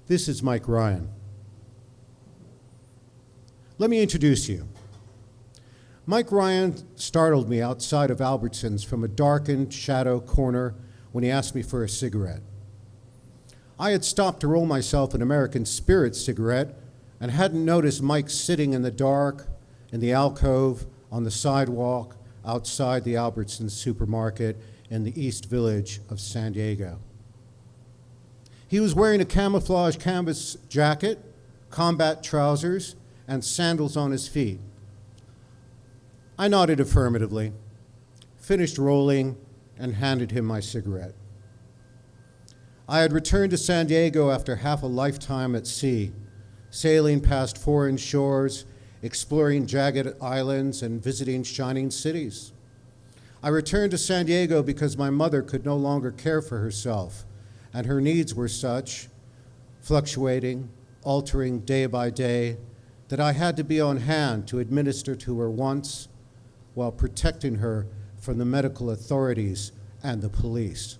This is Mike Ryan. Let me introduce you. Mike Ryan startled me outside of Albertsons from a darkened shadow corner when he asked me for a cigarette. I had stopped to roll myself an American Spirit cigarette and hadn't noticed Mike sitting in the dark in the alcove on the sidewalk outside the Albertsons supermarket in the East Village of San Diego. He was wearing a camouflage canvas jacket, combat trousers, and sandals on his feet. I nodded affirmatively, finished rolling, and handed him my cigarette. I had returned to San Diego after half a lifetime at sea, sailing past foreign shores, exploring jagged islands, and visiting shining cities. I returned to San Diego because my mother could no longer care for herself, and her needs were such, fluctuating, altering day by day, that I had to be on hand to administer to her once while protecting her from the medical authorities and the police.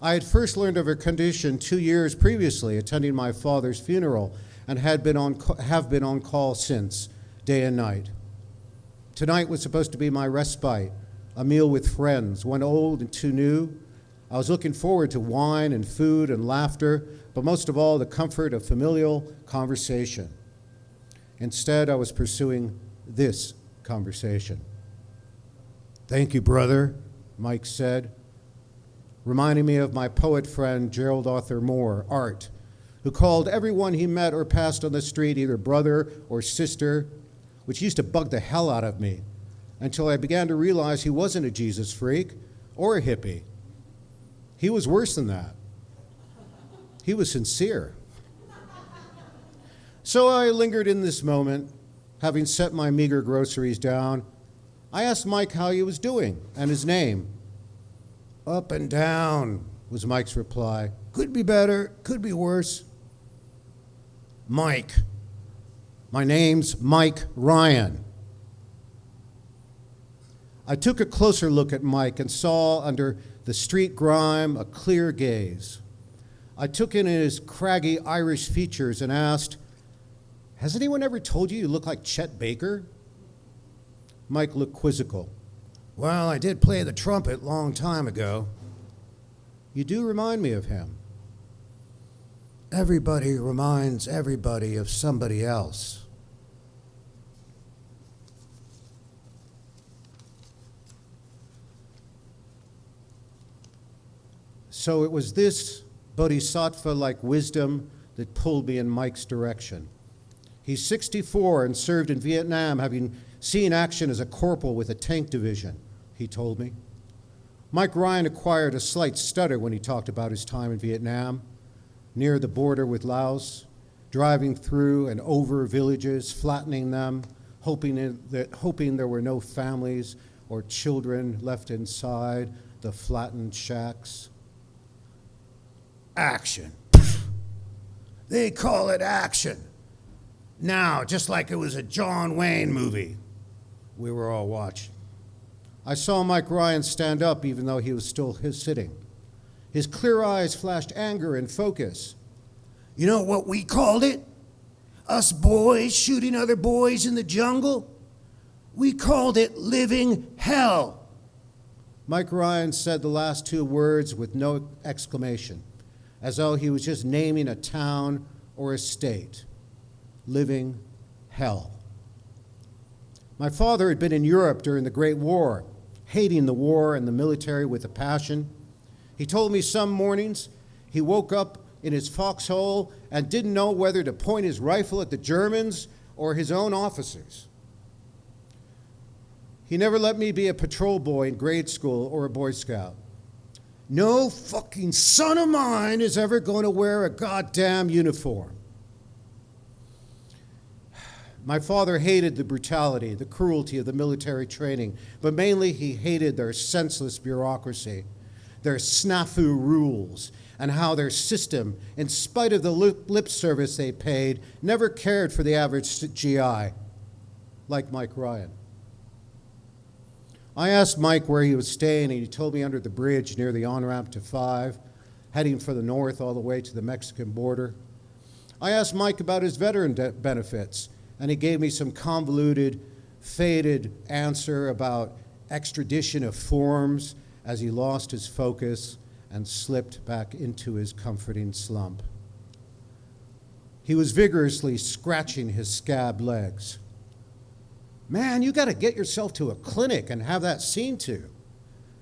I had first learned of her condition 2 years previously, attending my father's funeral, and have been on call since, day and night. Tonight was supposed to be my respite, a meal with friends, one old and two new. I was looking forward to wine and food and laughter, but most of all, the comfort of familial conversation. Instead, I was pursuing this conversation. "Thank you, brother," Mike said, reminding me of my poet friend Gerald Arthur Moore, Art, who called everyone he met or passed on the street either brother or sister, which used to bug the hell out of me until I began to realize he wasn't a Jesus freak or a hippie. He was worse than that. He was sincere. So I lingered in this moment, having set my meager groceries down. I asked Mike how he was doing and his name. "Up and down," was Mike's reply. "Could be better, could be worse." "Mike. My name's Mike Ryan." I took a closer look at Mike and saw under the street grime a clear gaze. I took in his craggy Irish features and asked, "Has anyone ever told you look like Chet Baker?" Mike looked quizzical. "Well, I did play the trumpet long time ago." "You do remind me of him." "Everybody reminds everybody of somebody else." So it was this bodhisattva-like wisdom that pulled me in Mike's direction. He's 64 and served in Vietnam, having seen action as a corporal with a tank division, he told me. Mike Ryan acquired a slight stutter when he talked about his time in Vietnam, near the border with Laos, driving through and over villages, flattening them, hoping there were no families or children left inside the flattened shacks. "Action. They call it action. Now, just like it was a John Wayne movie." We were all watching. I saw Mike Ryan stand up even though he was still sitting. His clear eyes flashed anger and focus. "You know what we called it? Us boys shooting other boys in the jungle? We called it living hell." Mike Ryan said the last two words with no exclamation, as though he was just naming a town or a state. Living hell. My father had been in Europe during the Great War, hating the war and the military with a passion. He told me some mornings he woke up in his foxhole and didn't know whether to point his rifle at the Germans or his own officers. He never let me be a patrol boy in grade school or a Boy Scout. "No fucking son of mine is ever going to wear a goddamn uniform." My father hated the brutality, the cruelty of the military training, but mainly he hated their senseless bureaucracy, their snafu rules, and how their system, in spite of the lip service they paid, never cared for the average GI, like Mike Ryan. I asked Mike where he was staying, and he told me under the bridge near the on-ramp to 5. heading for the north all the way to the Mexican border. I asked Mike about his veteran benefits, and he gave me some convoluted, faded answer about extradition of forms as he lost his focus and slipped back into his comforting slump. He was vigorously scratching his scabbed legs. Man, you got to get yourself to a clinic and have that seen to.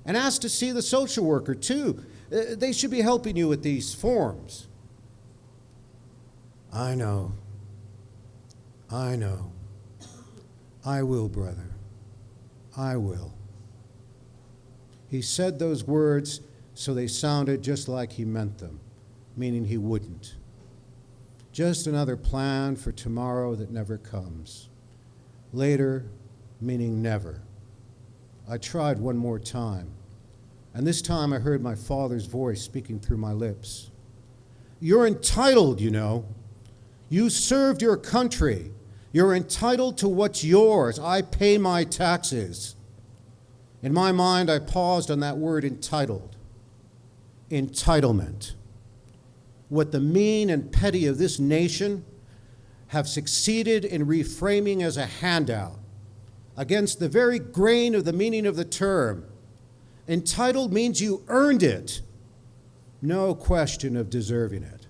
And ask to see the social worker, too. They should be helping you with these forms. I know. I will, brother. I will. He said those words so they sounded just like he meant them, meaning he wouldn't. Just another plan for tomorrow that never comes. Later, meaning never. I tried one more time, and this time I heard my father's voice speaking through my lips. You're entitled, you know. You served your country. You're entitled to what's yours. I pay my taxes. In my mind, I paused on that word entitled. Entitlement. What the mean and petty of this nation have succeeded in reframing as a handout against the very grain of the meaning of the term. Entitled means you earned it. No question of deserving it.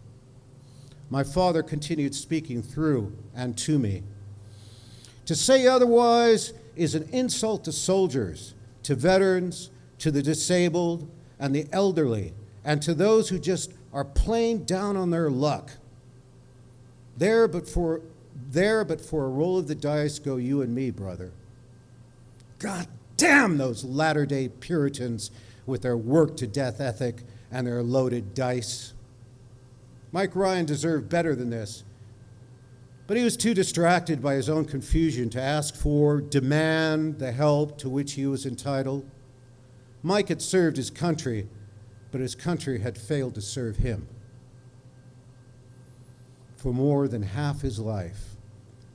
My father continued speaking through and to me. To say otherwise is an insult to soldiers, to veterans, to the disabled and the elderly, and to those who just are plain down on their luck. There but for a roll of the dice go you and me, brother. God damn those latter-day Puritans with their work-to-death ethic and their loaded dice. Mike Ryan deserved better than this, but he was too distracted by his own confusion to ask for, demand the help to which he was entitled. Mike had served his country, but his country had failed to serve him. For more than half his life,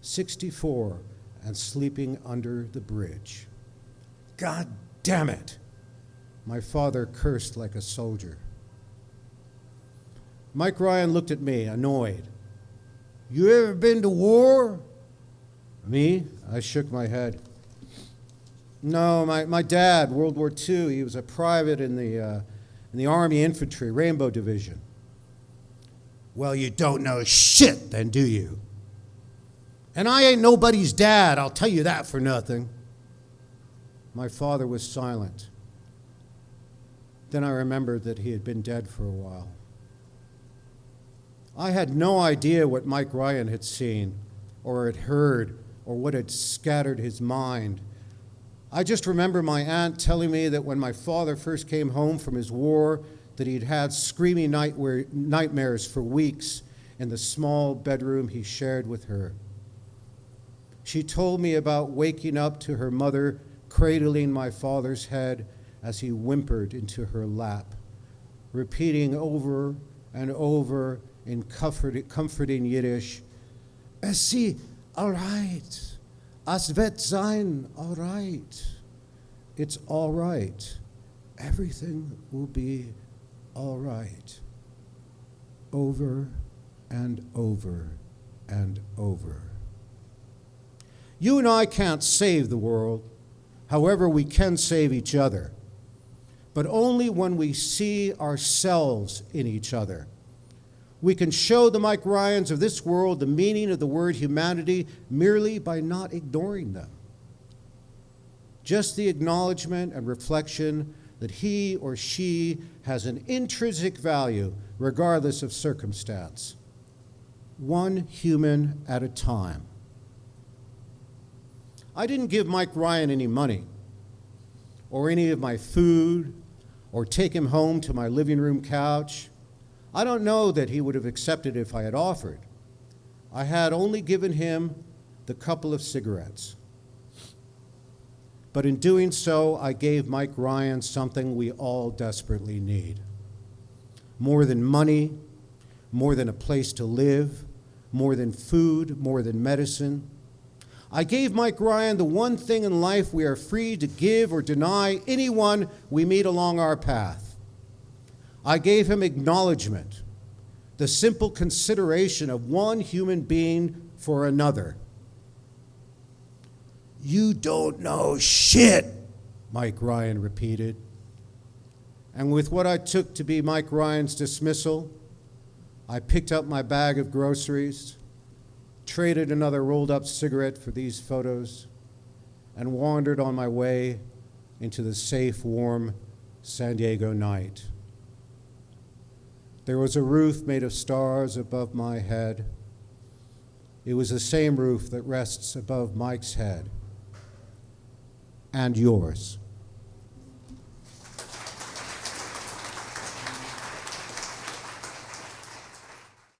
64 and sleeping under the bridge. God damn it! My father cursed like a soldier. Mike Ryan looked at me, annoyed. You ever been to war? Me? I shook my head. No, my dad, World War II, he was a private in the Army Infantry, Rainbow Division. Well, you don't know shit then, do you? And I ain't nobody's dad, I'll tell you that for nothing. My father was silent. Then I remembered that he had been dead for a while. I had no idea what Mike Ryan had seen or had heard or what had scattered his mind. I just remember my aunt telling me that when my father first came home from his war, that he'd had screaming nightmares for weeks in the small bedroom he shared with her. She told me about waking up to her mother cradling my father's head as he whimpered into her lap, repeating over and over in comforting Yiddish, "Es sie all right. Es wird sein all right. It's all right. Everything will be all right." Over and over and over. You and I can't save the world. However, we can save each other, but only when we see ourselves in each other. We can show the Mike Ryans of this world the meaning of the word humanity merely by not ignoring them. Just the acknowledgement and reflection that he or she has an intrinsic value regardless of circumstance. One human at a time. I didn't give Mike Ryan any money or any of my food or take him home to my living room couch. I don't know that he would have accepted if I had offered. I had only given him the couple of cigarettes. But in doing so, I gave Mike Ryan something we all desperately need. More than money, more than a place to live, more than food, more than medicine. I gave Mike Ryan the one thing in life we are free to give or deny anyone we meet along our path. I gave him acknowledgement, the simple consideration of one human being for another. "You don't know shit," Mike Ryan repeated. And with what I took to be Mike Ryan's dismissal, I picked up my bag of groceries, traded another rolled-up cigarette for these photos, and wandered on my way into the safe, warm San Diego night. There was a roof made of stars above my head. It was the same roof that rests above Mike's head and yours.